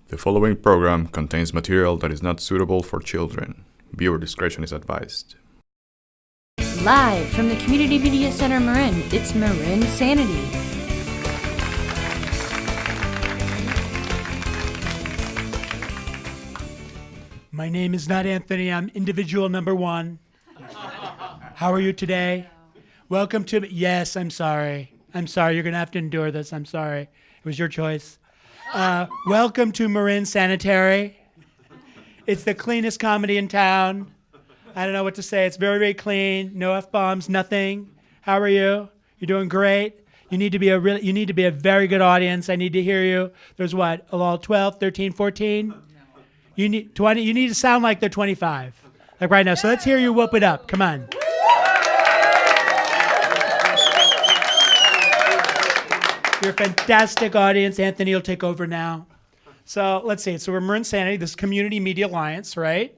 The following program contains material that is not suitable for children. Viewer discretion is advised. Live from the Community Media Center Marin, it's marINSANITY. My name is not Anthony, I'm individual number one. How are you today? Welcome to, yes, I'm sorry, you're gonna have to endure this, I'm sorry. It was your choice. Welcome to marINSANITY. It's the cleanest comedy in town. I don't know what to say, it's very, very clean, no F-bombs, nothing. How are you? You're doing great. You need to be a very good audience. I need to hear you. There's what, all 12, 13, 14? You need 20. You need to sound like they're 25, like right now. So let's hear you whoop it up. Come on. You're a fantastic audience. Anthony will take over now. So let's see. So we're marINSANITY, this Community Media Alliance, right?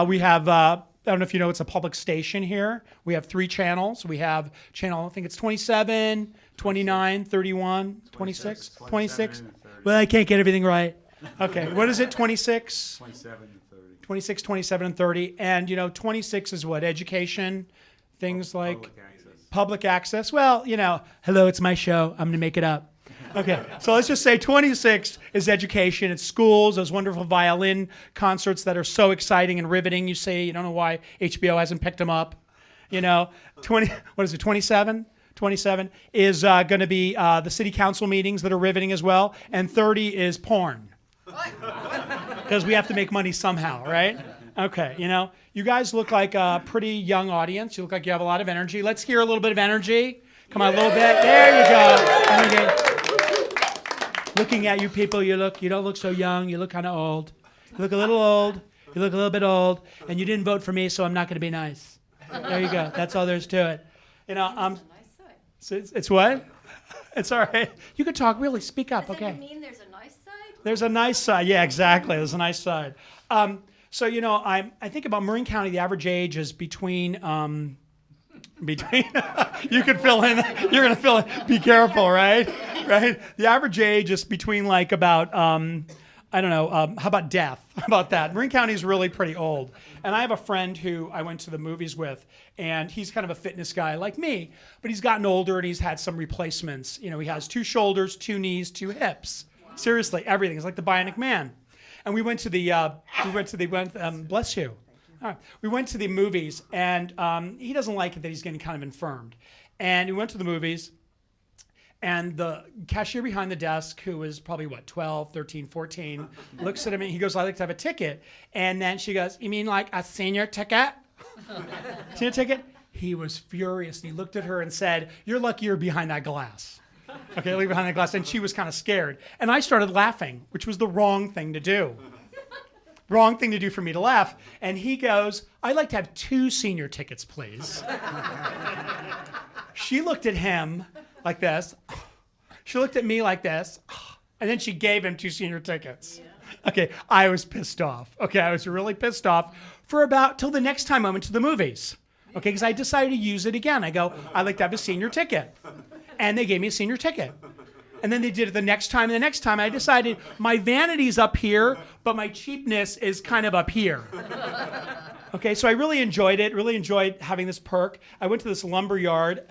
We have, I don't know if you know, it's a public station here. We have 3 channels. We have channel, I think it's 27, 29, 31, 26, 26. Well, I can't get everything right. Okay, what is it, 26? 27 and 30. 26, 27, and 30. And, you know, 26 is what? Education, things like public access. Well, you know, hello, it's my show. I'm going to make it up. Okay, so let's just say 26 is education. It's schools, those wonderful violin concerts that are so exciting and riveting. You say, you don't know why HBO hasn't picked them up. You know, 27? 27 is going to be the city council meetings that are riveting as well. And 30 is porn. Because we have to make money somehow, right? Okay, you know, you guys look like a pretty young audience. You look like you have a lot of energy. Let's hear a little bit of energy. Come on, a little bit. There you go. Energy. Looking at you people, you don't look so young. You look kind of old. You look a little old. You look a little bit old. And you didn't vote for me, so I'm not going to be nice. There you go. That's all there is to it. You know, it's what? It's all right. You can talk. Really, speak up. Okay. Does that mean there's a nice side? There's a nice side. Yeah, exactly. There's a nice side. So, you know, I think about Marin County, the average age is between you could fill in, you're going to fill in, be careful, right? Right? The average age is between like about, I don't know, how about death? How about that? Marin County is really pretty old. And I have a friend who I went to the movies with, and he's kind of a fitness guy like me, but he's gotten older and he's had some replacements. You know, he has 2 shoulders, 2 knees, 2 hips. Seriously, everything. It's like the Bionic Man. And we went to the, bless you. All right. We went to the movies, and he doesn't like it that he's getting kind of infirmed. And we went to the movies, and the cashier behind the desk, who was probably, 12, 13, 14, looks at him, and he goes, I'd like to have a ticket. And then she goes, you mean like a senior ticket? Senior ticket? He was furious, and he looked at her and said, you're lucky you're behind that glass. Okay, leave behind the glass, and she was kind of scared. And I started laughing, which was the wrong thing to do. Wrong thing to do for me to laugh. And he goes, I'd like to have 2 senior tickets, please. She looked at him like this. She looked at me like this. And then she gave him 2 senior tickets. Okay, I was pissed off. Okay, I was really pissed off for about till the next time I went to the movies. Okay, because I decided to use it again. I go, I'd like to have a senior ticket. And they gave me a senior ticket. And then they did it the next time. And the next time I decided my vanity's up here, but my cheapness is kind of up here. Okay, so I really enjoyed it, really enjoyed having this perk. I went to this lumber yard.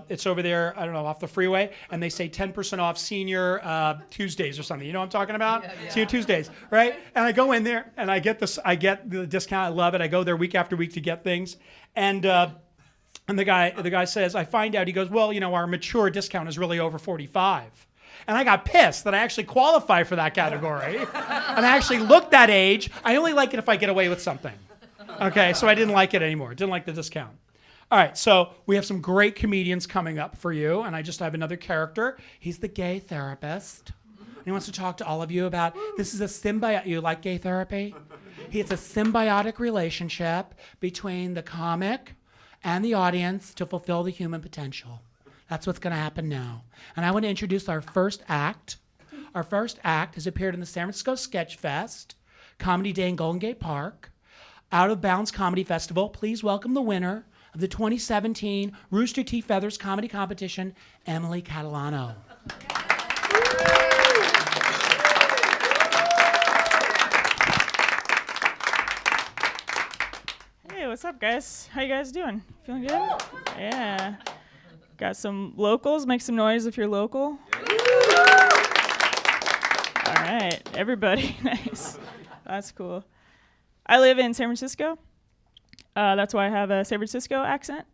It's over there, I don't know, off the freeway. And they say 10% off senior Tuesdays or something. You know what I'm talking about? Yeah. Senior Tuesdays, right? And I go in there and I get the discount. I love it. I go there week after week to get things. And the guy says, I find out, he goes, well, you know, our mature discount is really over 45. And I got pissed that I actually qualify for that category. And I actually looked that age. I only like it if I get away with something. Okay, so I didn't like it anymore. Didn't like the discount. All right, so we have some great comedians coming up for you. And I just have another character. He's the gay therapist. And he wants to talk to all of you about, this is a symbiotic, you like gay therapy? It's a symbiotic relationship between the comic and the audience to fulfill the human potential. That's what's going to happen now. And I want to introduce our first act. Our first act has appeared in the San Francisco Sketch Fest, Comedy Day in Golden Gate Park, Out of Bounds Comedy Festival. Please welcome the winner of the 2017 Rooster Teeth Feathers Comedy Competition, Emily Catalano. what's up, guys? How you guys doing? Feeling good? Yeah. Got some locals. Make some noise if you're local. All right, everybody. Nice. That's cool. I live in San Francisco. That's why I have a San Francisco accent.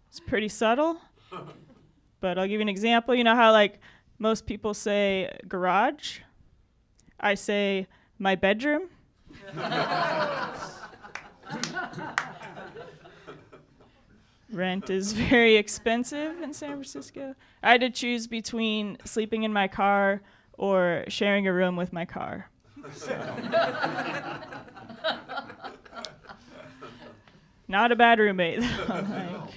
It's pretty subtle, but I'll give you an example. You know how like most people say garage? I say my bedroom. Rent is very expensive in San Francisco. I had to choose between sleeping in my car or sharing a room with my car. So. Not a bad roommate, though. Like,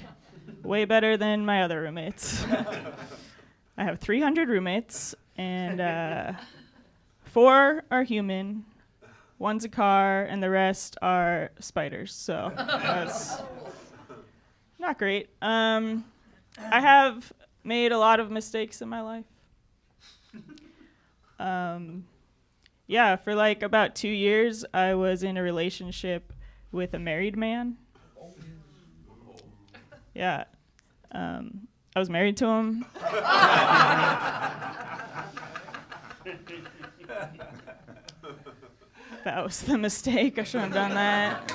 way better than my other roommates. I have 300 roommates, and 4 are human, 1's a car, and the rest are spiders. So that's not great. I have made a lot of mistakes in my life. Yeah, for like about 2 years, I was in a relationship with a married man. Yeah. I was married to him. That was the mistake. I shouldn't have done that.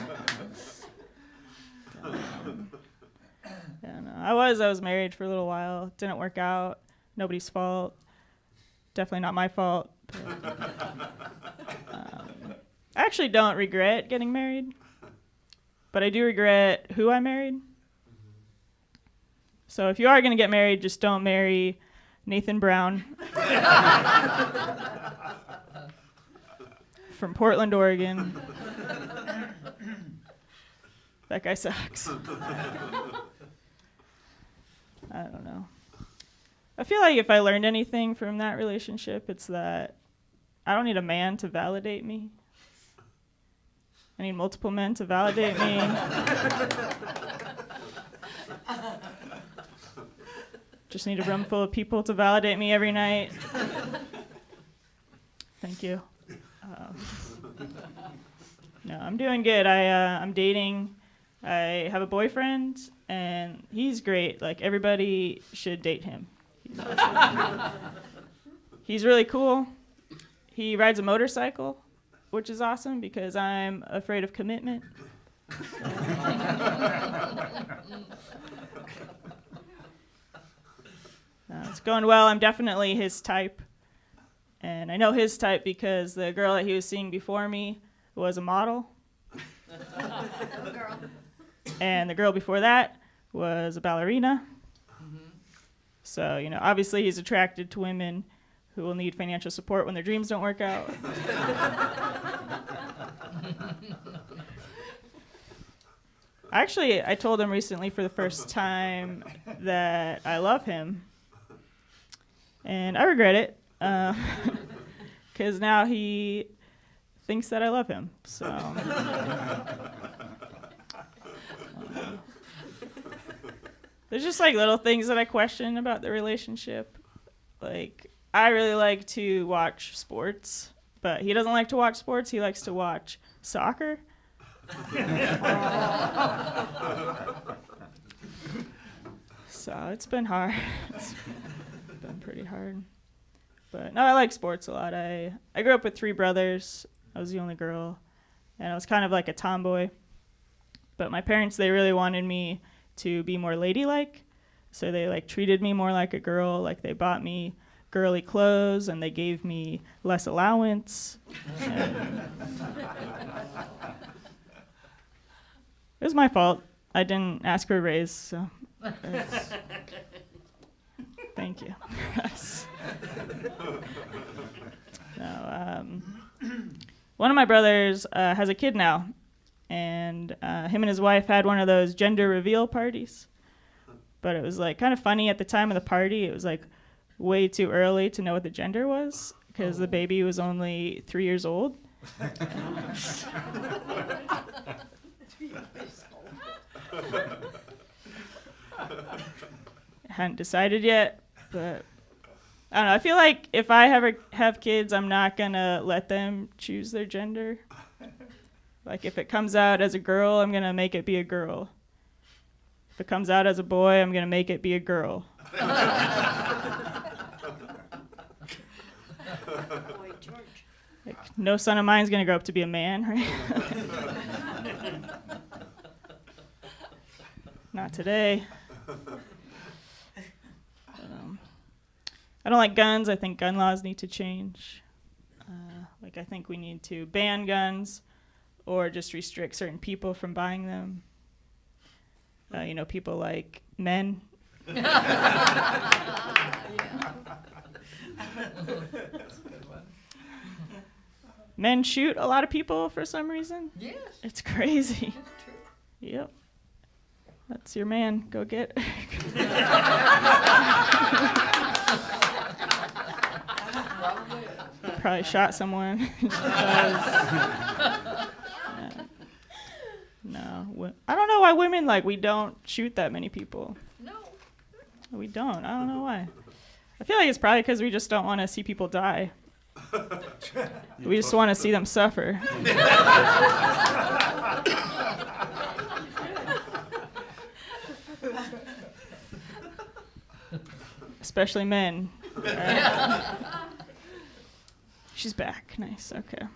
Yeah, no, I was married for a little while. Didn't work out. Nobody's fault. Definitely not my fault. I actually don't regret getting married, but I do regret who I married. So if you are going to get married, just don't marry Nathan Brown from Portland, Oregon. That guy sucks. I don't know. I feel like if I learned anything from that relationship, it's that I don't need a man to validate me. I need multiple men to validate me. Just need a room full of people to validate me every night. Thank you. No, I'm doing good. I'm dating. I have a boyfriend, and he's great. Like, everybody should date him. He's awesome. He's really cool. He rides a motorcycle, which is awesome because I'm afraid of commitment. It's going well. I'm definitely his type. And I know his type because the girl that he was seeing before me was a model. And the girl before that was a ballerina. So, you know, obviously he's attracted to women who will need financial support when their dreams don't work out. Actually, I told him recently for the first time that I love him. And I regret it, because now he thinks that I love him. So, there's just like little things that I question about the relationship. Like, I really like to watch sports, but he doesn't like to watch sports. He likes to watch soccer. So it's been hard. It's been pretty hard. But no, I like sports a lot. I grew up with 3 brothers. I was the only girl, and I was kind of like a tomboy. But my parents, they really wanted me to be more ladylike, so they like treated me more like a girl. Like, they bought me girly clothes, and they gave me less allowance. It was my fault. I didn't ask for a raise, so thank you. No, one of my brothers has a kid now, and him and his wife had one of those gender reveal parties. But it was like kind of funny at the time of the party. It was like way too early to know what the gender was because the baby was only 3 years old. I hadn't decided yet, but I don't know. I feel like if I ever have kids, I'm not gonna let them choose their gender. Like, if it comes out as a girl, I'm going to make it be a girl. If it comes out as a boy, I'm going to make it be a girl. Like, no son of mine's going to grow up to be a man, right? Not today. I don't like guns. I think gun laws need to change. I think we need to ban guns or just restrict certain people from buying them. People like men. Men shoot a lot of people for some reason. Yes. It's crazy. That's true. Yep. That's your man. Go get. Probably shot someone. No. I don't know why women, we don't shoot that many people. No. We don't. I don't know why. I feel like it's probably because we just don't want to see people die. We just want to see them suffer. Especially men. She's back. Nice. Okay.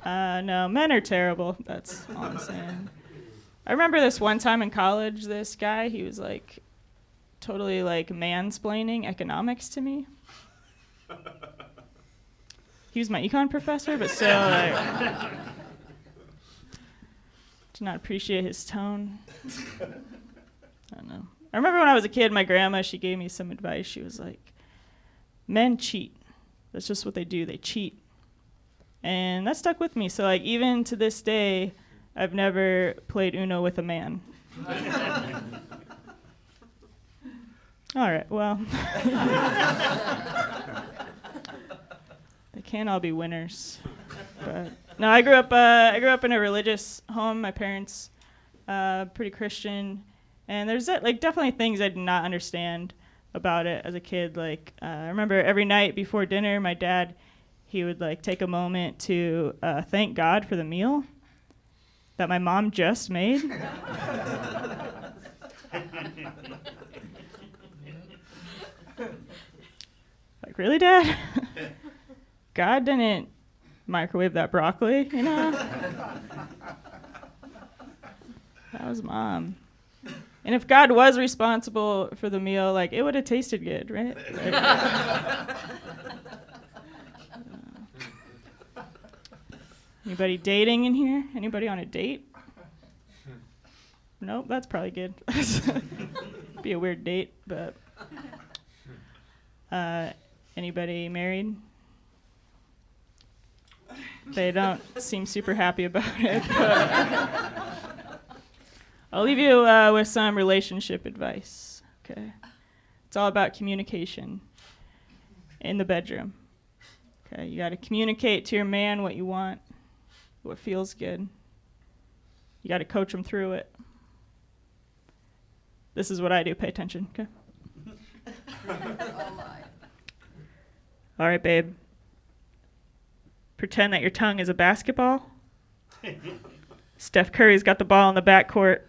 No, men are terrible. That's all I'm saying. I remember this one time in college, this guy, he was totally mansplaining economics to me. He was my econ professor, but still, did not appreciate his tone. I don't know. I remember when I was a kid, my grandma, she gave me some advice. She was like, men cheat. That's just what they do. They cheat. And that stuck with me. So, even to this day, I've never played Uno with a man. All right, well. They can't all be winners. But no, I grew up in a religious home. My parents pretty Christian, and there's definitely things I did not understand about it as a kid. I remember every night before dinner, my dad, he would take a moment to thank God for the meal that my mom just made. Really, Dad? God didn't microwave that broccoli, That was Mom. And if God was responsible for the meal, it would have tasted good, right? Anybody dating in here? Anybody on a date? Nope, that's probably good. Be a weird date, but anybody married? They don't seem super happy about it. But I'll leave you with some relationship advice. Okay, it's all about communication in the bedroom. Okay, you got to communicate to your man what you want, what feels good. You got to coach him through it. This is what I do. Pay attention. Okay. Oh my. All right, babe. Pretend that your tongue is a basketball. Steph Curry's got the ball in the backcourt.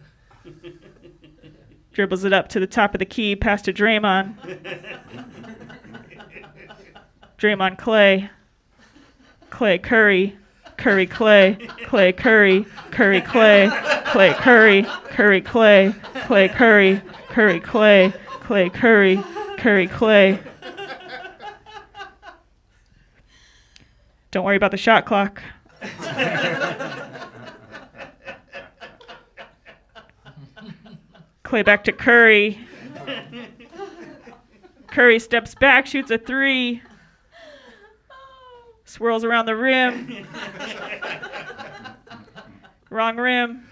Dribbles it up to the top of the key, pass to Draymond. Draymond Clay. Clay Curry. Curry Clay. Clay Curry. Curry Clay. Clay Curry. Curry Clay. Clay Curry. Curry Clay. Clay Curry. Curry Clay. Don't worry about the shot clock. Clay back to Curry. Curry steps back, shoots a three. Swirls around the rim. Wrong rim.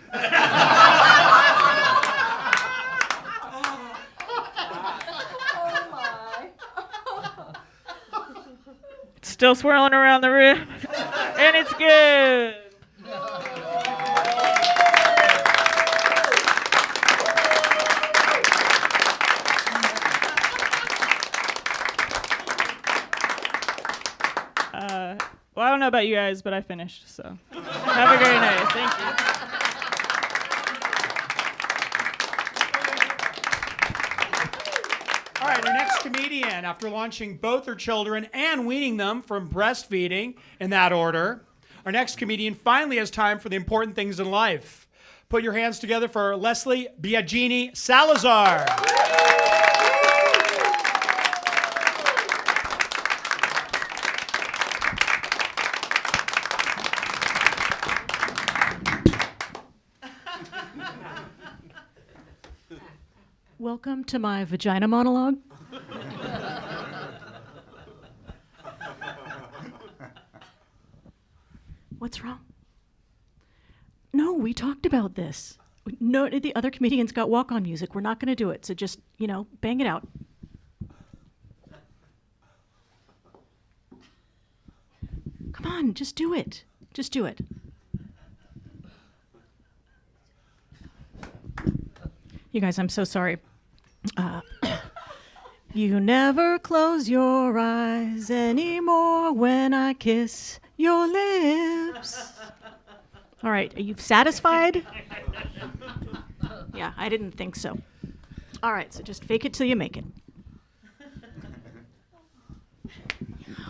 Still swirling around the rim. And it's good. Well, I don't know about you guys, but I finished, so. Have a great night. Thank you. All right, our next comedian, after launching both her children and weaning them from breastfeeding in that order, our next comedian finally has time for the important things in life. Put your hands together for Leslie Biagini Salazar. Welcome to my vagina monologue. What's wrong? No, we talked about this. No, the other comedians got walk-on music. We're not going to do it, so just, bang it out. Come on, just do it. Just do it. You guys, I'm so sorry. You never close your eyes anymore when I kiss your lips. All right, are you satisfied? Yeah, I didn't think so. All right, so just fake it till you make it.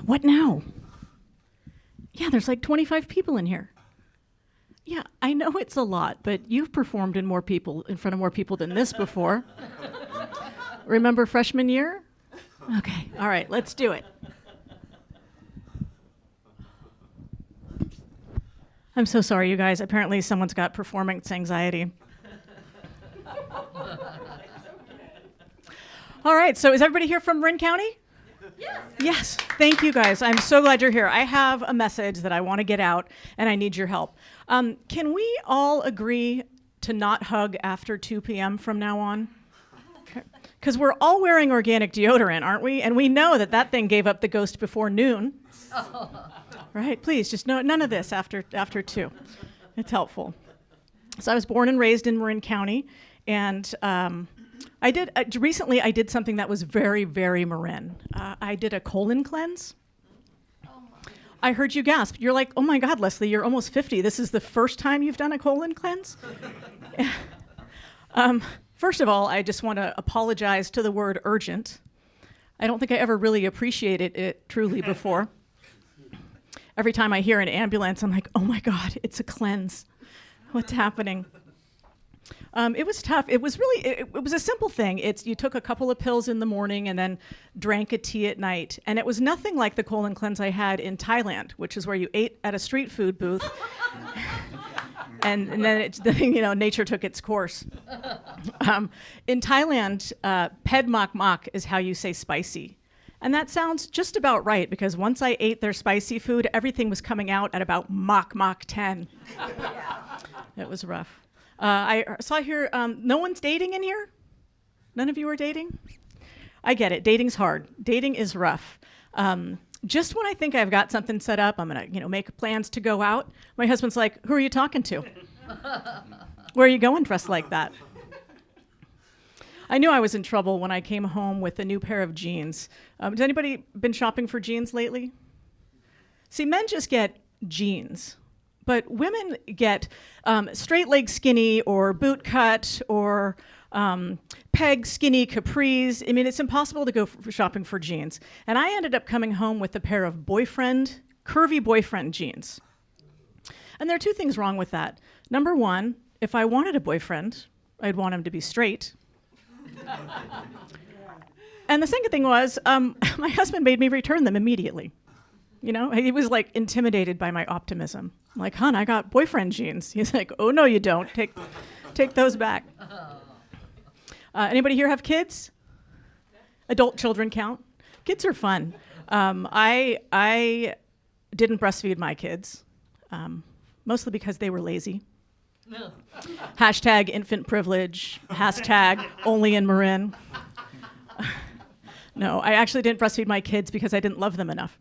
What now? Yeah, there's like 25 people in here. Yeah, I know it's a lot, but you've performed in front of more people than this before. Remember freshman year? Okay, all right, let's do it. I'm so sorry, you guys. Apparently someone's got performance anxiety. All right, so is everybody here from Marin County? Yes, thank you guys. I'm so glad you're here. I have a message that I want to get out, and I need your help. Can we all agree to not hug after 2 p.m. from now on? Because we're all wearing organic deodorant, aren't we? And we know that thing gave up the ghost before noon. Right? Please, just none of this after 2. It's helpful. So I was born and raised in Marin County, and recently I did something that was very, very Marin. I did a colon cleanse. I heard you gasp. You're like, oh my God, Leslie, you're almost 50. This is the first time you've done a colon cleanse? First of all, I just want to apologize to the word urgent. I don't think I ever really appreciated it truly before. Every time I hear an ambulance, I'm like, oh my God, it's a cleanse. What's happening? It was tough. It was really, it was a simple thing. You took a couple of pills in the morning and then drank a tea at night. And it was nothing like the colon cleanse I had in Thailand, which is where you ate at a street food booth. and then nature took its course. In Thailand, ped mak mak is how you say spicy. And that sounds just about right, because once I ate their spicy food, everything was coming out at about Mach 10. It was rough. I saw here, no one's dating in here? None of you are dating? I get it. Dating's hard. Dating is rough. Just when I think I've got something set up, I'm going to make plans to go out, my husband's like, who are you talking to? Where are you going dressed like that? I knew I was in trouble when I came home with a new pair of jeans. Has anybody been shopping for jeans lately? See, men just get jeans, but women get straight leg skinny or boot cut or peg skinny capris. I mean, it's impossible to go shopping for jeans. And I ended up coming home with a pair of curvy boyfriend jeans. And there are two things wrong with that. Number one, if I wanted a boyfriend, I'd want him to be straight. And the second thing was, my husband made me return them immediately. He was like intimidated by my optimism. I'm like, hon, I got boyfriend jeans. He's like, oh no, you don't. Take those back. Anybody here have kids? Adult children count? Kids are fun. I didn't breastfeed my kids, mostly because they were lazy. Hashtag infant privilege, hashtag only in Marin. No, I actually didn't breastfeed my kids because I didn't love them enough.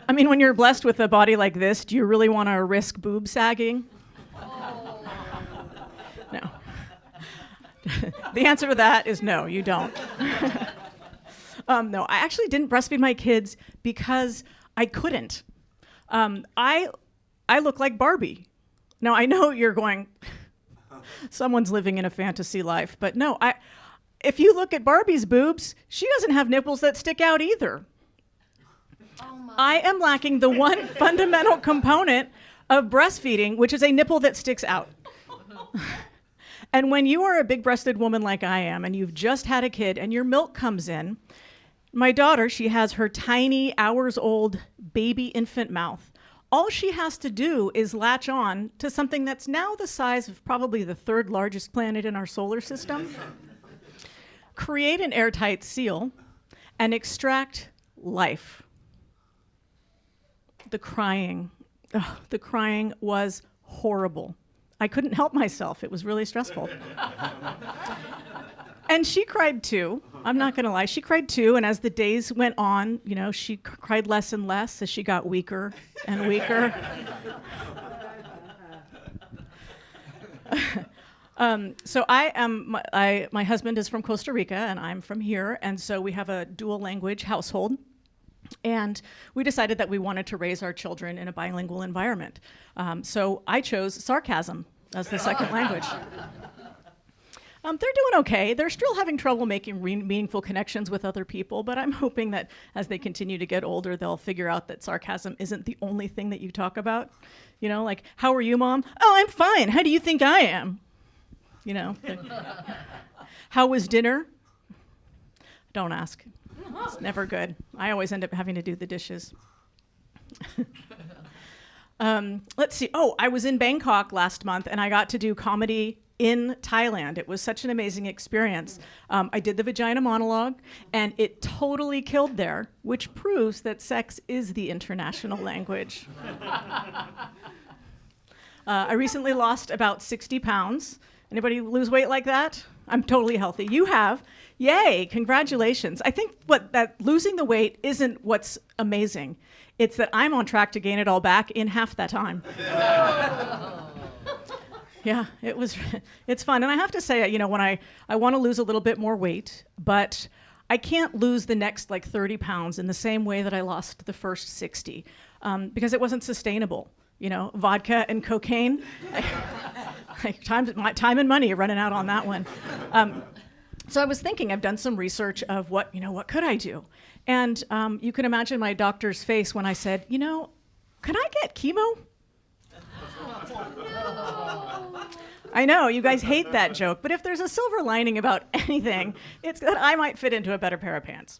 I mean, when you're blessed with a body like this, do you really want to risk boob sagging? No. The answer to that is no, you don't. No, I actually didn't breastfeed my kids because I couldn't. I look like Barbie. Now, I know you're going, someone's living in a fantasy life, but no, if you look at Barbie's boobs, she doesn't have nipples that stick out either. Oh my. I am lacking the one fundamental component of breastfeeding, which is a nipple that sticks out. And when you are a big-breasted woman like I am, and you've just had a kid, and your milk comes in, my daughter, she has her tiny, hours-old baby infant mouth. All she has to do is latch on to something that's now the size of probably the third largest planet in our solar system, create an airtight seal, and extract life. The crying was horrible. I couldn't help myself. It was really stressful. And she cried too. I'm not going to lie. She cried too. And as the days went on, you know, she cried less and less as she got weaker and weaker. So my husband is from Costa Rica and I'm from here. And so we have a dual language household. And we decided that we wanted to raise our children in a bilingual environment. So I chose sarcasm as the second language. They're doing okay. They're still having trouble making meaningful connections with other people, but I'm hoping that as they continue to get older, they'll figure out that sarcasm isn't the only thing that you talk about. You know, like, how are you, Mom? Oh, I'm fine. How do you think I am? You know, how was dinner? Don't ask. It's never good. I always end up having to do the dishes. Let's see. Oh, I was in Bangkok last month and I got to do comedy in Thailand. It was such an amazing experience. I did the vagina monologue and it totally killed there, which proves that sex is the international language. I recently lost about 60 pounds. Anybody lose weight like that? I'm totally healthy. You have. Yay, congratulations. I think that losing the weight isn't what's amazing. It's that I'm on track to gain it all back in half that time. Yeah, it's fun. And I have to say, you know, when I want to lose a little bit more weight, but I can't lose the next like 30 pounds in the same way that I lost the first 60 because it wasn't sustainable. You know, vodka and cocaine, time and money are running out on that one. So I was thinking, I've done some research of what could I do? And you can imagine my doctor's face when I said, you know, can I get chemo? I know, you guys hate that joke, but if there's a silver lining about anything, it's that I might fit into a better pair of pants.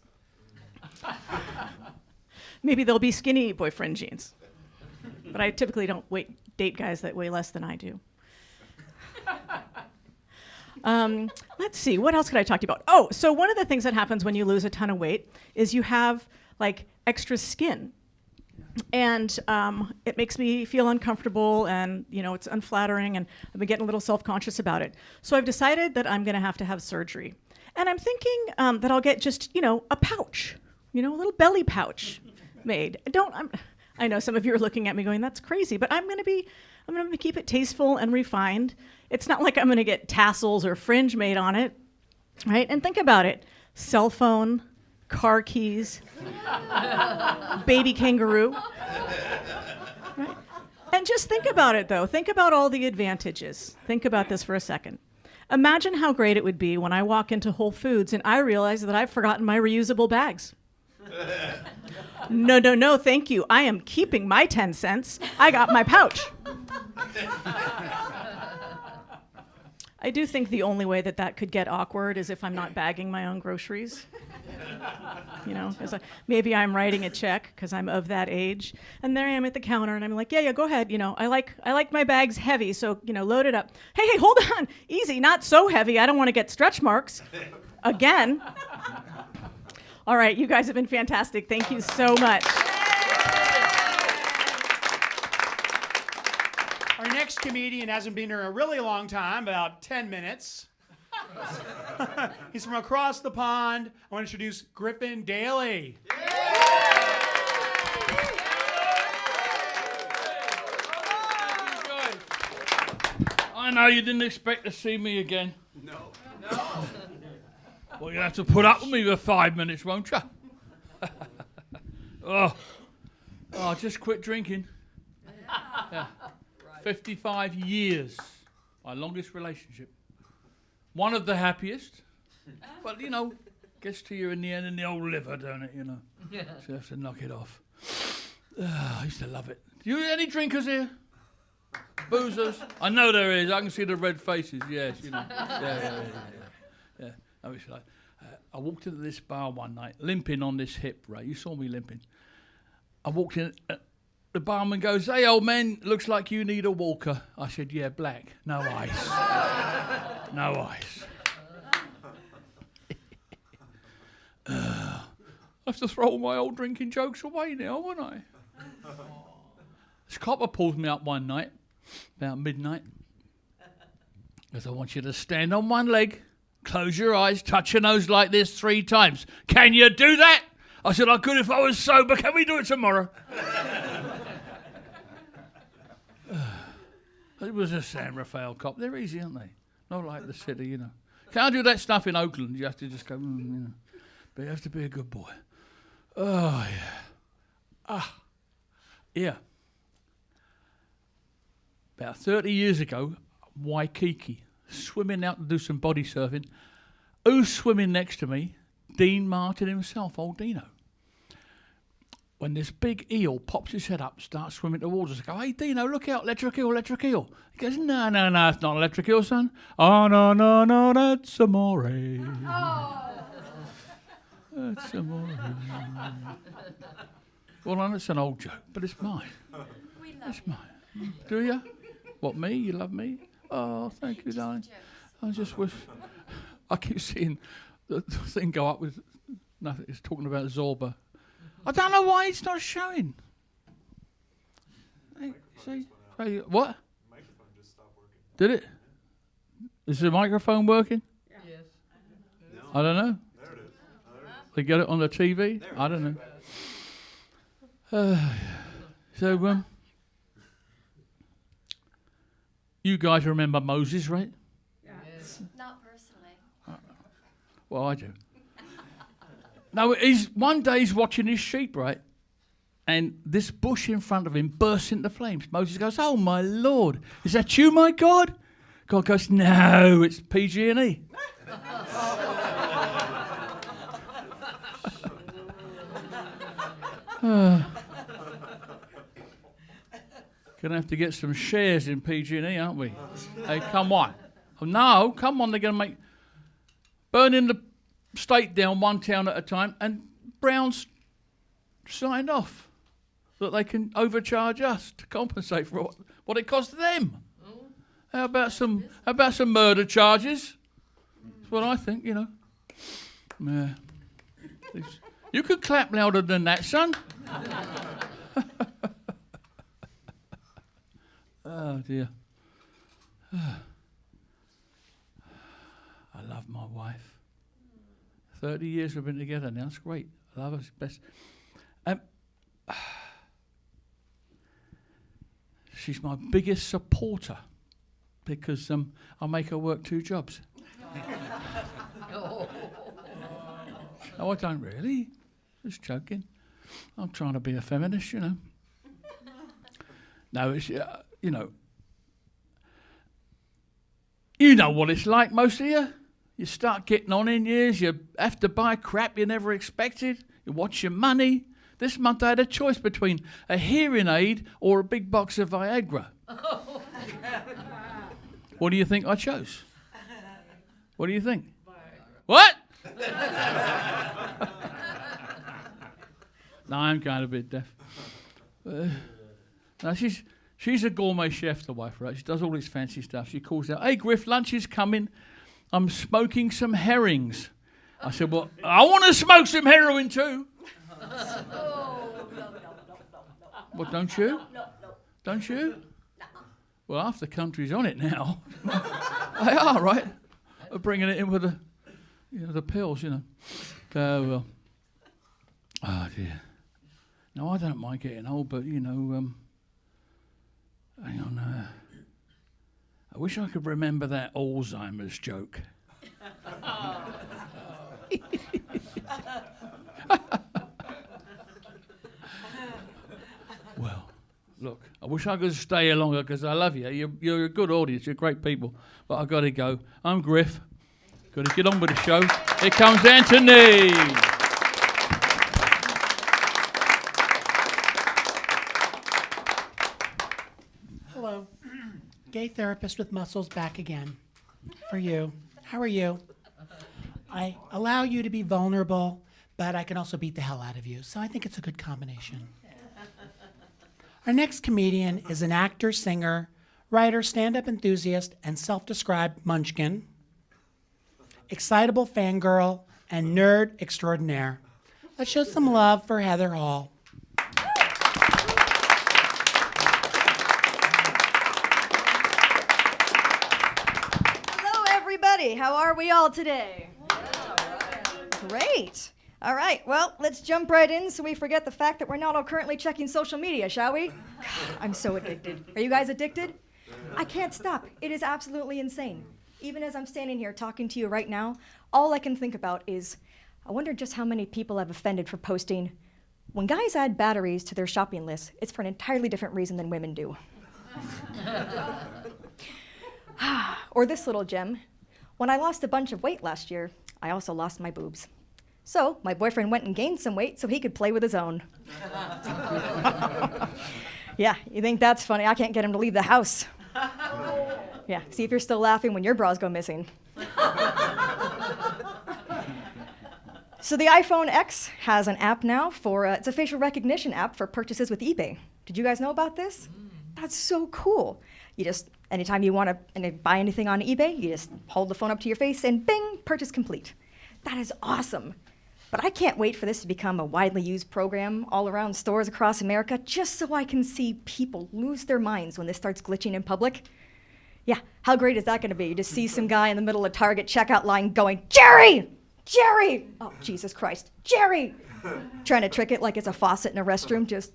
Maybe they'll be skinny boyfriend jeans. But I typically don't date guys that weigh less than I do. Let's see, what else could I talk to you about? Oh, so one of the things that happens when you lose a ton of weight is you have like extra skin. And it makes me feel uncomfortable and, you know, it's unflattering and I've been getting a little self-conscious about it. So I've decided that I'm gonna have to have surgery. And I'm thinking that I'll get just, you know, a pouch, you know, a little belly pouch made. I know some of you are looking at me going, that's crazy, but I'm gonna keep it tasteful and refined. It's not like I'm gonna get tassels or fringe made on it, right? And think about it, cell phone, car keys, baby kangaroo, right? And just think about it though, think about all the advantages. Think about this for a second. Imagine how great it would be when I walk into Whole Foods and I realize that I've forgotten my reusable bags. No, thank you. I am keeping my 10 cents. I got my pouch. I do think the only way that could get awkward is if I'm not bagging my own groceries. You know, maybe I'm writing a check because I'm of that age. And there I am at the counter and I'm like, yeah, go ahead. You know, I like my bags heavy, so, you know, load it up. Hey, hold on. Easy, not so heavy. I don't want to get stretch marks. Again. All right, you guys have been fantastic. Thank you so much. Our next comedian hasn't been here a really long time, about 10 minutes. He's from across the pond. I want to introduce Griffin Daly. I know you didn't expect to see me again. No. Well, you'll have to put up with me for 5 minutes, won't you? Oh, just quit drinking. Yeah. 55 years. My longest relationship. One of the happiest. But, you know, gets to you in the end in the old liver, don't it, you know? So you have to knock it off. I used to love it. Any drinkers here? Boozers? I know there is. I can see the red faces. Yes, you know. Yeah. I was like, I walked into this bar one night, limping on this hip, Ray. You saw me limping. I walked in. The barman goes, "Hey, old man, looks like you need a walker." I said, "Yeah, black. No ice." No ice. I have to throw all my old drinking jokes away now, won't I? This copper pulls me up one night, about midnight. Goes, "I want you to stand on one leg, close your eyes, touch your nose like this 3 times. Can you do that?" I said, "I could if I was sober. Can we do it tomorrow?" It was a San Rafael cop. They're easy, aren't they? Not like the city, you know. Can't do that stuff in Oakland. You have to just go, you know. But you have to be a good boy. Oh, yeah. Yeah. About 30 years ago, Waikiki, swimming out to do some body surfing. Who's swimming next to me? Dean Martin himself, old Dino. When this big eel pops his head up, starts swimming towards us, I go, "Hey, Dino, look out, electric eel, electric eel." He goes, No, it's not electric eel, son. "Oh, no, that's amore." That's amore. Well, I know it's an old joke, but it's mine. It's mine. Do you? What, me? You love me? Oh, thank you, darling. I just wish... I keep seeing the thing go up with nothing. It's talking about Zorba. I don't know why it's not showing. Hey, see? Hey, what? The microphone just stopped working. Did it? Is the microphone working? Yes. I don't know. There it is. They get it on the TV? I don't know. So, you guys remember Moses, right? Not personally. Well, I do. Now, one day he's watching his sheep, right? And this bush in front of him bursts into flames. Moses goes, "Oh, my Lord, is that you, my God?" God goes, "No, it's PG&E." Gonna have to get some shares in PG&E, aren't we? Hey, come on. Oh, no, come on, they're gonna burning the state down one town at a time, and Brown's signed off that they can overcharge us to compensate for what it cost them. How about some murder charges? That's what I think, you know. Yeah. You could clap louder than that, son. Oh dear. I love my wife. 30 years we've been together now. It's great. I love her. It's best. She's my biggest supporter because I make her work 2 jobs. No, I don't really. Just joking. I'm trying to be a feminist, you know. No, it's, you know. You know what it's like, most of you. You start getting on in years, you have to buy crap you never expected, you watch your money. This month I had a choice between a hearing aid or a big box of Viagra. What do you think I chose? What do you think? What? No, I'm kind of a bit deaf. No, she's a gourmet chef, the wife, right? She does all this fancy stuff. She calls out, "Hey, Griff, lunch is coming. I'm smoking some herrings." I said, "Well, I want to smoke some heroin too." Well, don't you? Don't you? Well, half the country's on it now. They are, right? They're bringing it in with the pills, you know. Well. Oh, dear. No, I don't mind getting old, but, you know, hang on. I wish I could remember that Alzheimer's joke. Well, Look, I wish I could stay here longer because I love you. You're a good audience. You're great people. But I've got to go. I'm Griff. Got to get on with the show. Here comes Anthony. Hello. Gay therapist with muscles back again. For you. How are you? I allow you to be vulnerable, but I can also beat the hell out of you. So I think it's a good combination. Our next comedian is an actor, singer, writer, stand-up enthusiast, and self-described munchkin, excitable fangirl, and nerd extraordinaire. Let's show some love for Heather Hall. Hello, everybody. How are we all today? Great. All right, well, let's jump right in so we forget the fact that we're not all currently checking social media, shall we? God, I'm so addicted. Are you guys addicted? I can't stop. It is absolutely insane. Even as I'm standing here talking to you right now, all I can think about is, I wonder just how many people I've offended for posting, when guys add batteries to their shopping list, it's for an entirely different reason than women do. Or this little gem. When I lost a bunch of weight last year, I also lost my boobs. So my boyfriend went and gained some weight so he could play with his own. Yeah, you think that's funny? I can't get him to leave the house. Yeah, see if you're still laughing when your bras go missing. So the iPhone X has an app now for, it's a facial recognition app for purchases with eBay. Did you guys know about this? That's so cool. You just, anytime you want to buy anything on eBay, you just hold the phone up to your face and bing, purchase complete. That is awesome. But I can't wait for this to become a widely used program all around stores across America just so I can see people lose their minds when this starts glitching in public. Yeah, how great is that going to be? You just see some guy in the middle of Target checkout line going, Jerry! Jerry! Oh, Jesus Christ. Jerry! Trying to trick it like it's a faucet in a restroom, just...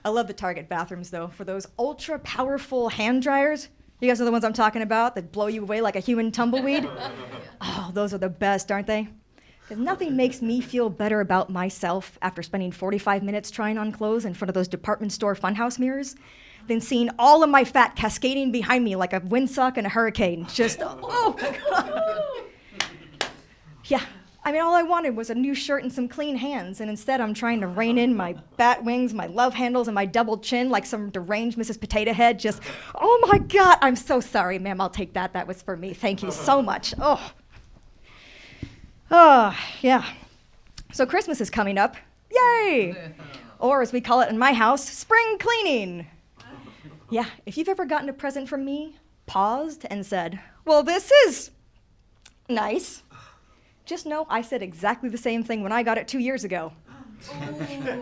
I love the Target bathrooms, though, for those ultra-powerful hand dryers. You guys know the ones I'm talking about that blow you away like a human tumbleweed? Oh, those are the best, aren't they? Because nothing makes me feel better about myself after spending 45 minutes trying on clothes in front of those department store funhouse mirrors than seeing all of my fat cascading behind me like a windsock in a hurricane. Just, oh my God. Yeah, I mean, all I wanted was a new shirt and some clean hands, and instead I'm trying to rein in my bat wings, my love handles, and my double chin like some deranged Mrs. Potato Head. Just, oh my God, I'm so sorry, ma'am. I'll take that. That was for me. Thank you so much. Oh, yeah. So Christmas is coming up. Yay! Or as we call it in my house, spring cleaning. Yeah, if you've ever gotten a present from me, paused, and said, well, this is nice. Just know I said exactly the same thing when I got it 2 years ago.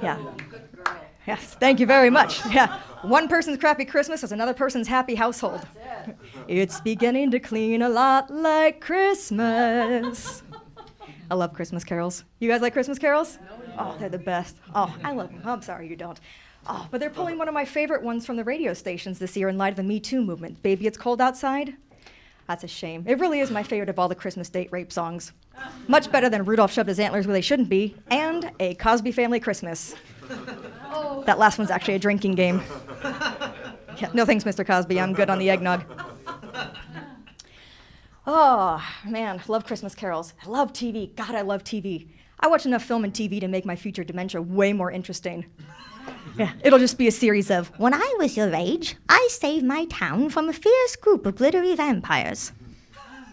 Yeah. Good girl. Yes, thank you very much. Yeah. One person's crappy Christmas is another person's happy household. It's beginning to clean a lot like Christmas. I love Christmas carols. You guys like Christmas carols? Oh, they're the best. Oh, I love them. I'm sorry you don't. Oh, but they're pulling one of my favorite ones from the radio stations this year in light of the Me Too movement. Baby, It's Cold Outside. That's a shame. It really is my favorite of all the Christmas date rape songs. Much better than Rudolph Shoved His Antlers Where They Shouldn't Be and A Cosby Family Christmas. Oh. That last one's actually a drinking game. Yeah, no thanks, Mr. Cosby. I'm good on the eggnog. Oh, man, I love Christmas carols. I love TV. God, I love TV. I watch enough film and TV to make my future dementia way more interesting. Yeah, it'll just be a series of, when I was your age, I saved my town from a fierce group of glittery vampires.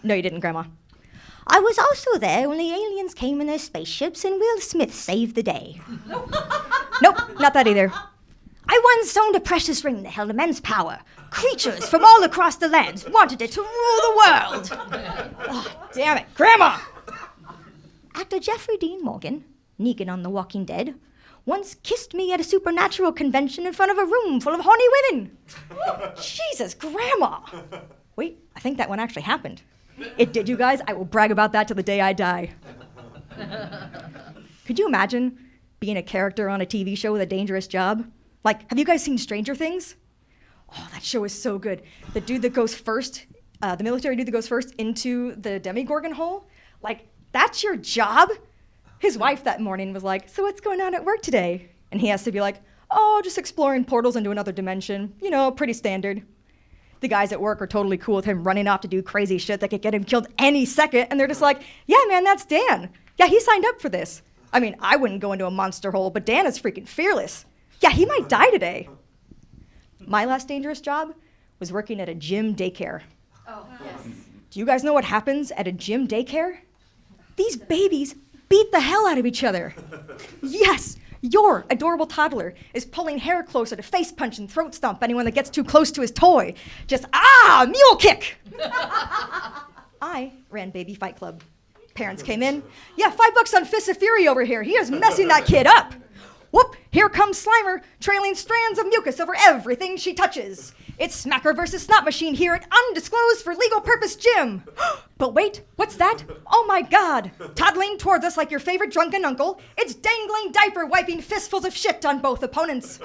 No, you didn't, Grandma. I was also there when the aliens came in their spaceships and Will Smith saved the day. Nope, not that either. I once owned a precious ring that held immense power. Creatures from all across the lands wanted it to rule the world. Oh, damn it, Grandma! Actor Jeffrey Dean Morgan, Negan on The Walking Dead, once kissed me at a supernatural convention in front of a room full of horny women. Jesus, Grandma! Wait, I think that one actually happened. It did, you guys. I will brag about that till the day I die. Could you imagine being a character on a TV show with a dangerous job? Like, have you guys seen Stranger Things? Oh, that show is so good. The dude that goes first, the military dude that goes first into the Demogorgon hole, like, that's your job? His wife that morning was like, so what's going on at work today? And he has to be like, oh, just exploring portals into another dimension. You know, pretty standard. The guys at work are totally cool with him running off to do crazy shit that could get him killed any second. And they're just like, yeah, man, that's Dan. Yeah, he signed up for this. I mean, I wouldn't go into a monster hole, but Dan is freaking fearless. Yeah, he might die today. My last dangerous job was working at a gym daycare. Oh, yes. Do you guys know what happens at a gym daycare? These babies beat the hell out of each other. Yes, your adorable toddler is pulling hair closer to face punch and throat stomp anyone that gets too close to his toy. Just, mule kick. I ran Baby Fight Club. Parents came in. Yeah, $5 on Fist of Fury over here. He is messing that kid up. Whoop, here comes Slimer, trailing strands of mucus over everything she touches. It's Smacker versus Snot Machine here at Undisclosed for Legal Purpose Gym. But wait, what's that? Oh my God. Toddling towards us like your favorite drunken uncle, it's Dangling Diaper wiping fistfuls of shit on both opponents.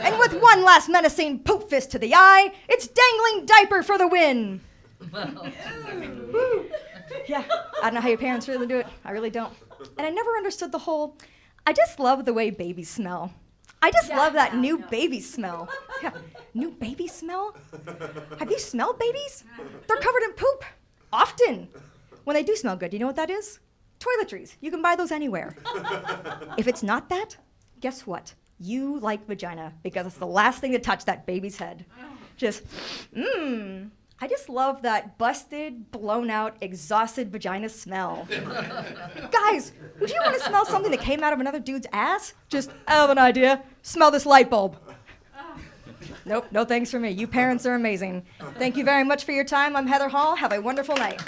And with one last menacing poop fist to the eye, it's Dangling Diaper for the win. Yeah, I don't know how your parents really do it. I really don't. And I never understood the whole, I just love the way babies smell. I just love that new baby smell. Yeah, new baby smell? Have you smelled babies? They're covered in poop. Often. When they do smell good, you know what that is? Toiletries. You can buy those anywhere. If it's not that, guess what? You like vagina because it's the last thing to touch that baby's head. Just, I just love that busted, blown out, exhausted vagina smell. Guys, would you want to smell something that came out of another dude's ass? Just, I have an idea. Smell this light bulb. Nope, no thanks for me. You parents are amazing. Thank you very much for your time. I'm Heather Hall. Have a wonderful night.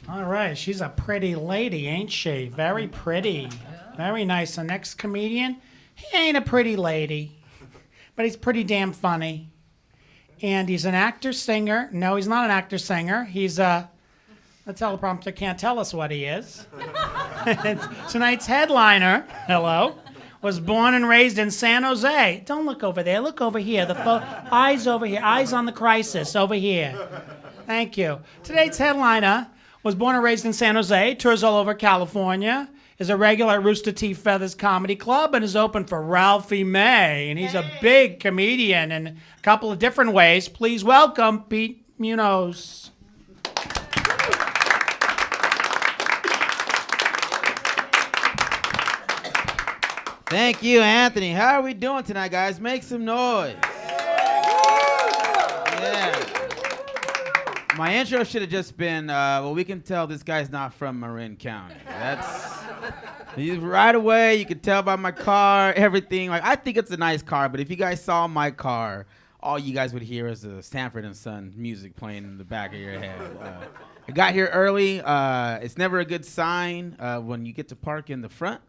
All right, she's a pretty lady, ain't she? Very pretty. Very nice. The next comedian, he ain't a pretty lady, but he's pretty damn funny. And he's an actor-singer. No, he's not an actor-singer. He's the teleprompter can't tell us what he is. Tonight's headliner, hello, was born and raised in San Jose. Don't look over there. Look over here. Eyes over here. Eyes on the crisis over here. Thank you. Today's headliner was born and raised in San Jose, tours all over California, is a regular at Rooster T. Feathers Comedy Club, and is open for Ralphie May. And he's a big comedian in a couple of different ways. Please welcome Pete Munoz. Thank you, Anthony. How are we doing tonight, guys? Make some noise. Yeah. My intro should have just been, well, we can tell this guy's not from Marin County. He's right away, you can tell by my car, everything. Like, I think it's a nice car, but if you guys saw my car, all you guys would hear is the Sanford & Son music playing in the back of your head. I got here early. It's never a good sign when you get to park in the front.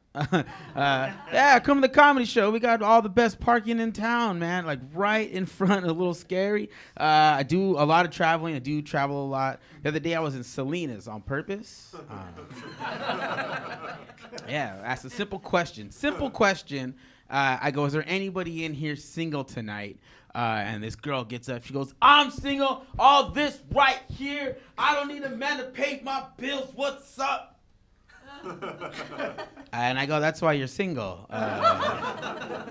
Yeah, come to the comedy show. We got all the best parking in town, man. Like right in front, a little scary. I do a lot of traveling. I do travel a lot. The other day I was in Salinas on purpose. Yeah, asked a simple question. I go, is there anybody in here single tonight? And this girl gets up. She goes, I'm single. All this right here. I don't need a man to pay my bills. What's up? And I go, that's why you're single. The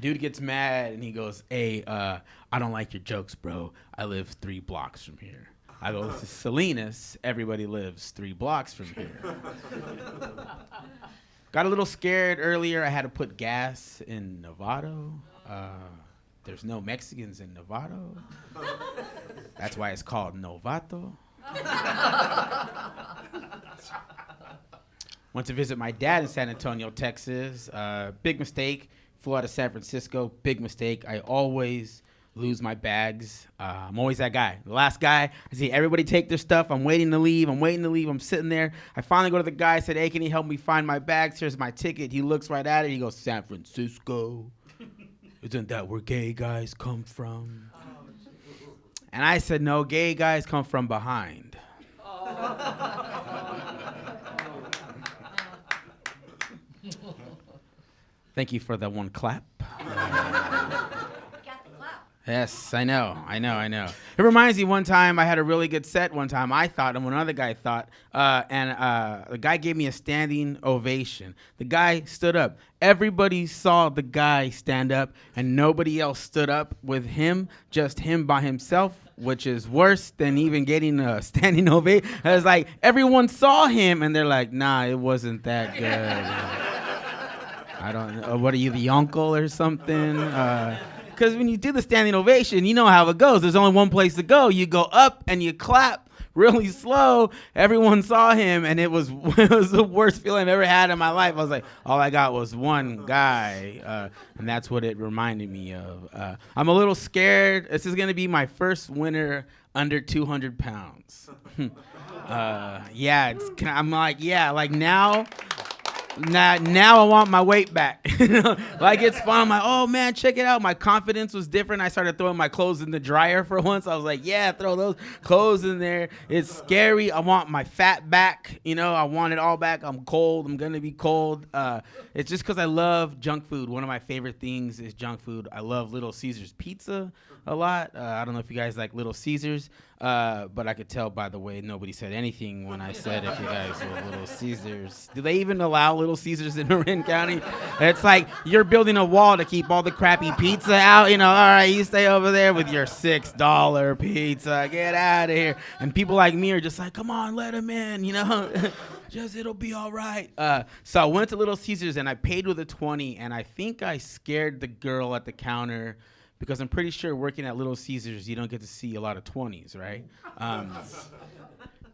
dude gets mad and he goes, hey, I don't like your jokes, bro. I live 3 blocks from here. I go, this is Salinas. Everybody lives 3 blocks from here. Got a little scared earlier. I had to put gas in Novato. There's no Mexicans in Novato. That's why it's called Novato. Went to visit my dad in San Antonio, Texas. Big mistake. Flew out of San Francisco. Big mistake. I always lose my bags. I'm always that guy. The last guy. I see everybody take their stuff. I'm waiting to leave. I'm sitting there. I finally go to the guy. I said, hey, can you help me find my bags? Here's my ticket. He looks right at it. He goes, San Francisco. Isn't that where gay guys come from? And I said, no, gay guys come from behind. Thank you for that one clap. Yes, I know. It reminds me one time I had a really good set one time, I thought, and one other guy thought, and the guy gave me a standing ovation. The guy stood up. Everybody saw the guy stand up, and nobody else stood up with him, just him by himself, which is worse than even getting a standing ovation. I was like, everyone saw him, and they're like, nah, it wasn't that good. I don't know. What are you, the uncle or something? Because when you do the standing ovation, you know how it goes. There's only one place to go. You go up and you clap really slow. Everyone saw him, and it was the worst feeling I've ever had in my life. I was like, all I got was one guy, and that's what it reminded me of. I'm a little scared. This is going to be my first winter under 200 pounds. I'm like, now I want my weight back. Like, it's fun. I'm like, oh man, check it out. My confidence was different. I started throwing my clothes in the dryer for once. I was like, yeah, throw those clothes in there. It's scary. I want my fat back. I want it all back. I'm cold. I'm gonna be cold. It's just because I love junk food. One of my favorite things is junk food. I love Little Caesars pizza a lot. I don't know if you guys like Little Caesars, but I could tell by the way nobody said anything when I said if you guys were Little Caesars. Do they even allow Little Caesars in Marin County? It's like you're building a wall to keep all the crappy pizza out. All right, you stay over there with your $6 pizza. Get out of here. And people like me are just like, come on, let them in, Just, it'll be all right. So I went to Little Caesars, and I paid with a 20, and I think I scared the girl at the counter, because I'm pretty sure working at Little Caesars, you don't get to see a lot of 20s, right?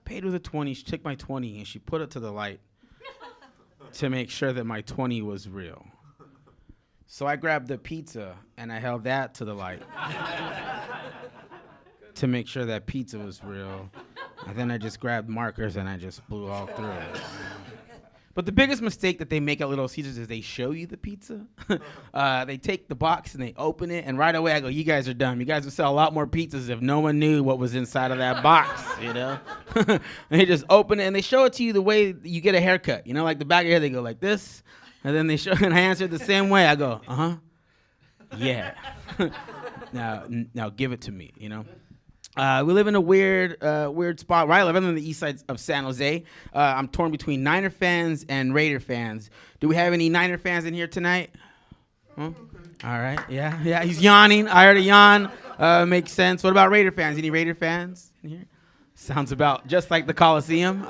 Paid with a 20. She took my 20, and she put it to the light to make sure that my 20 was real. So I grabbed the pizza, and I held that to the light to make sure that pizza was real. And then I just grabbed markers, and I just blew all through it. But the biggest mistake that they make at Little Caesars is they show you the pizza. They take the box and they open it, and right away I go, you guys are dumb. You guys would sell a lot more pizzas if no one knew what was inside of that box, And they just open it, and they show it to you the way you get a haircut. Like the back of your head, they go like this, and then they show, and I answer the same way. I go, yeah. Now give it to me, We live in a weird spot where I live. I live on the east side of San Jose. I'm torn between Niner fans and Raider fans. Do we have any Niner fans in here tonight? Huh? All right. Yeah. He's yawning. I heard a yawn. Makes sense. What about Raider fans? Any Raider fans in here? Sounds about just like the Coliseum.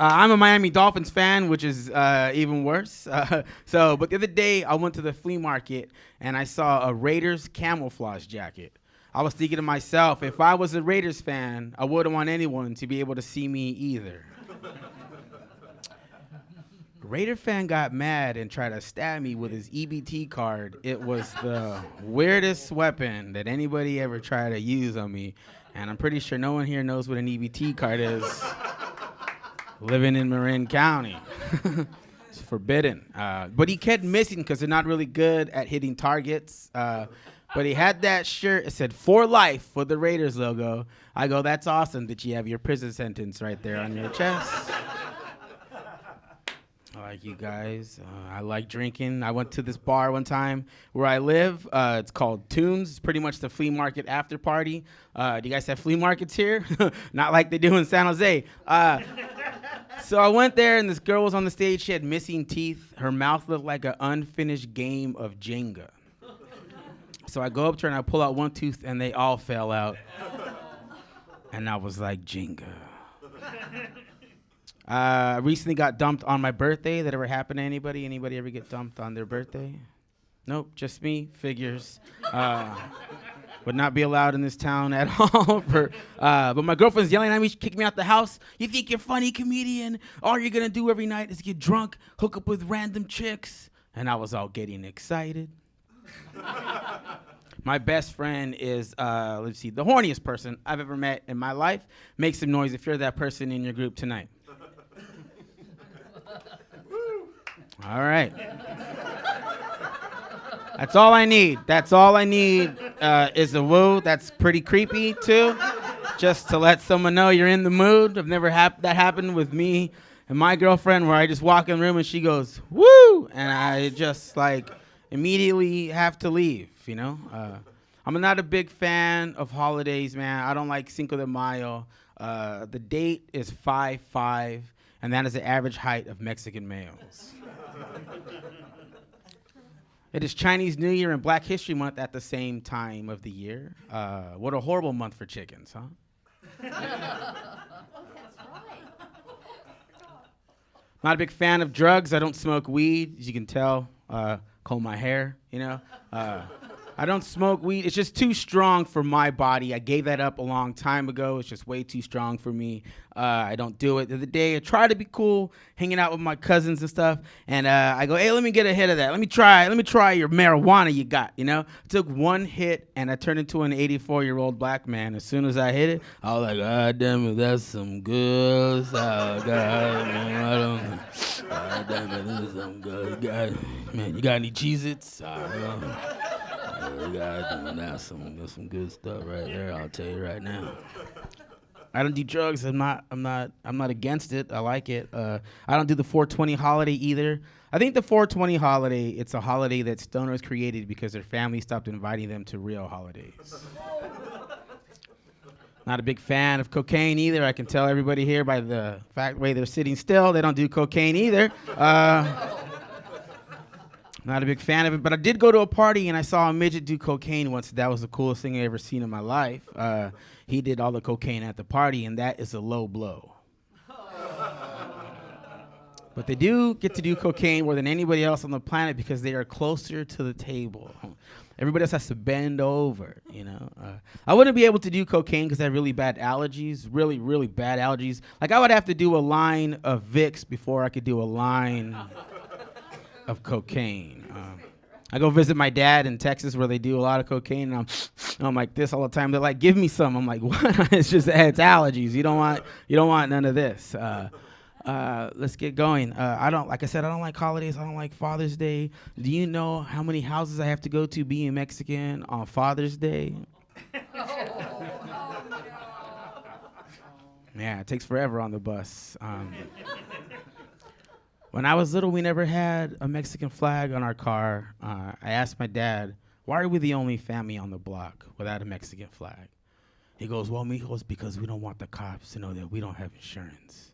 I'm a Miami Dolphins fan, which is even worse. But the other day I went to the flea market and I saw a Raiders camouflage jacket. I was thinking to myself, if I was a Raiders fan, I wouldn't want anyone to be able to see me either. Raider fan got mad and tried to stab me with his EBT card. It was the weirdest weapon that anybody ever tried to use on me. And I'm pretty sure no one here knows what an EBT card is. Living in Marin County. It's forbidden. But he kept missing because they're not really good at hitting targets. But he had that shirt. It said, "For life," with the Raiders logo. I go, that's awesome that you have your prison sentence right there on your chest. I like you guys. I like drinking. I went to this bar one time where I live. It's called Tunes. It's pretty much the flea market after party. Do you guys have flea markets here? Not like they do in San Jose. So I went there, and this girl was on the stage. She had missing teeth. Her mouth looked like an unfinished game of Jenga. So I go up to her and I pull out one tooth and they all fell out. And I was like, Jenga. I recently got dumped on my birthday. That ever happened to anybody? Anybody ever get dumped on their birthday? Nope, just me. Figures. Would not be allowed in this town at all. But my girlfriend's yelling at me. She kicked me out the house. You think you're a funny comedian? All you're going to do every night is get drunk, hook up with random chicks. And I was all getting excited. My best friend is, the horniest person I've ever met in my life. Make some noise if you're that person in your group tonight. All right. That's all I need. That's all I need is a woo. That's pretty creepy, too. Just to let someone know you're in the mood. I've never had that happen with me and my girlfriend where I just walk in the room and she goes, woo! And I just like... immediately have to leave, you know? I'm not a big fan of holidays, man. I don't like Cinco de Mayo. The date is 5/5, and that is the average height of Mexican males. It is Chinese New Year and Black History Month at the same time of the year. What a horrible month for chickens, huh? Not a big fan of drugs. I don't smoke weed, as you can tell. Comb my hair, you know. I don't smoke weed. It's just too strong for my body. I gave that up a long time ago. It's just way too strong for me. I don't do it. The other day, I try to be cool, hanging out with my cousins and stuff. And I go, hey, let me get a hit of that. Let me try your marijuana you got, you know? I took one hit, and I turned into an 84-year-old black man. As soon as I hit it, I was like, God damn it, that's some good stuff. God, man, I don't know. God damn it, this is some good. God, man, you got any Cheez-Its? That's some good stuff right there. I'll tell you right now. I don't do drugs. I'm not against it. I like it. I don't do the 420 holiday either. I think the 420 holiday, it's a holiday that stoners created because their family stopped inviting them to real holidays. Not a big fan of cocaine either. I can tell everybody here by the way they're sitting still, they don't do cocaine either. Not a big fan of it, but I did go to a party and I saw a midget do cocaine once. That was the coolest thing I ever seen in my life. He did all the cocaine at the party, and that is a low blow. But they do get to do cocaine more than anybody else on the planet because they are closer to the table. Everybody else has to bend over, you know. I wouldn't be able to do cocaine because I have really bad allergies, really, really bad allergies. Like, I would have to do a line of Vicks before I could do a line of cocaine. I go visit my dad in Texas where they do a lot of cocaine, and I'm like this all the time. They're like, give me some. I'm like, what? It's allergies. You don't want none of this. Let's get going. Like I said, I don't like holidays. I don't like Father's Day. Do you know how many houses I have to go to being Mexican on Father's Day? Yeah, it takes forever on the bus. When I was little, we never had a Mexican flag on our car. I asked my dad, why are we the only family on the block without a Mexican flag? He goes, well, mijos, because we don't want the cops to know that we don't have insurance.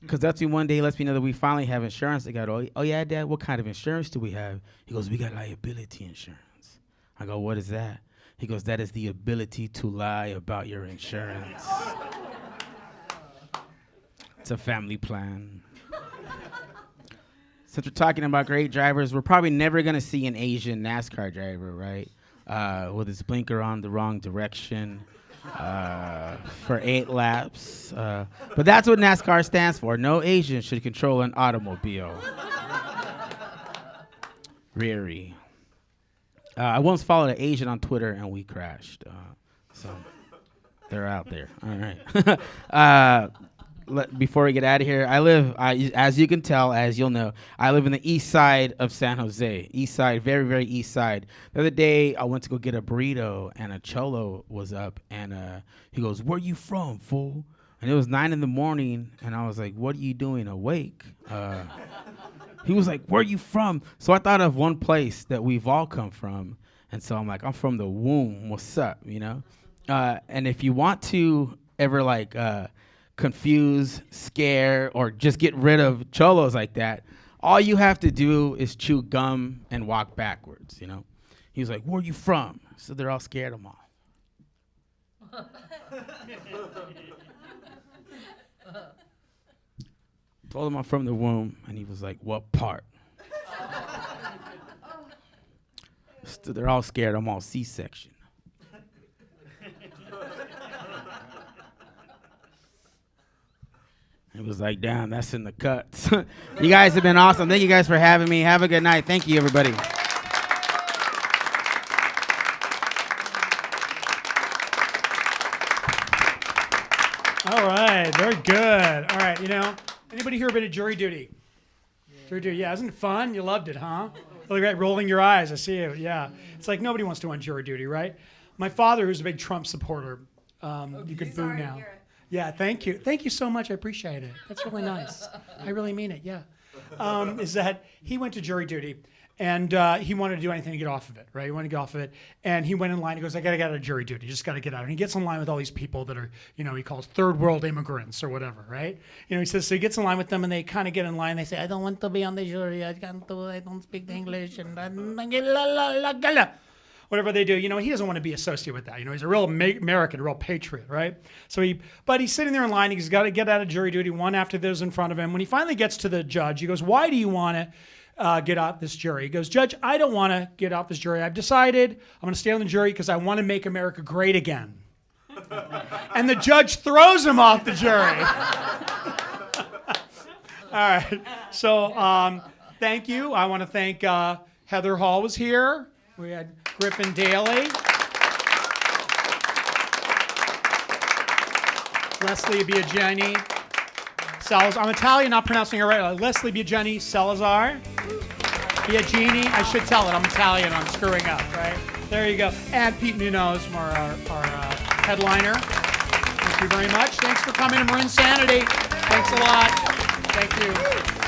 Because that's when one day he lets me know that we finally have insurance. I go, oh yeah, Dad, what kind of insurance do we have? He goes, we got liability insurance. I go, what is that? He goes, that is the ability to lie about your insurance. It's a family plan. Since we're talking about great drivers, we're probably never going to see an Asian NASCAR driver, right? With his blinker on the wrong direction for 8 laps. But that's what NASCAR stands for. No Asian should control an automobile. Riri. I once followed an Asian on Twitter and we crashed. So they're out there. All right. Before we get out of here, as you can tell, as you'll know, I live in the east side of San Jose. East side, very, very east side. The other day, I went to go get a burrito, and a cholo was up, and he goes, where you from, fool? And it was 9 a.m, and I was like, what are you doing awake? He was like, where you from? So I thought of one place that we've all come from, and so I'm like, I'm from the womb. What's up, you know? And if you want to ever, confuse, scare, or just get rid of cholos like that, all you have to do is chew gum and walk backwards, you know? He was like, where are you from? So they're all scared of him all. Told him I'm from the womb, and he was like, what part? So they're all scared. I'm all C-section. It was like, damn, that's in the cuts. You guys have been awesome. Thank you guys for having me. Have a good night. Thank you, everybody. All right, very good. All right, anybody here been to jury duty? Jury duty, yeah, isn't it fun? You loved it, huh? Really great, rolling your eyes, I see you, yeah. It's like nobody wants to on jury duty, right? My father, who's a big Trump supporter, you could boo now. Yeah, thank you. Thank you so much. I appreciate it. That's really nice. I really mean it, yeah. Is that he went to jury duty. And he wanted to do anything to get off of it, right? He wanted to get off of it. And he went in line. He goes, I got to get out of jury duty. You just got to get out. And he gets in line with all these people that are, he calls third world immigrants or whatever, right? He says, so he gets in line with them and they kind of get in line. They say, I don't want to be on the jury. I don't speak English. And whatever they do, he doesn't want to be associated with that. He's a real American, a real patriot, right? But he's sitting there in line. He's got to get out of jury duty, one after those in front of him. When he finally gets to the judge, he goes, why do you want to get out this jury? He goes, Judge, I don't want to get out this jury. I've decided I'm going to stay on the jury because I want to make America great again. And the judge throws him off the jury. All right. So thank you. I want to thank Heather Hall was here. We had Griffin Daly. Leslie Biagini. Salazar. I'm Italian, not pronouncing it right. Leslie Biagini Salazar. Biagini. I should tell it. I'm Italian. I'm screwing up, right? There you go. And Pete Munoz, our headliner. Thank you very much. Thanks for coming to MarINSANITY. Thanks a lot. Thank you.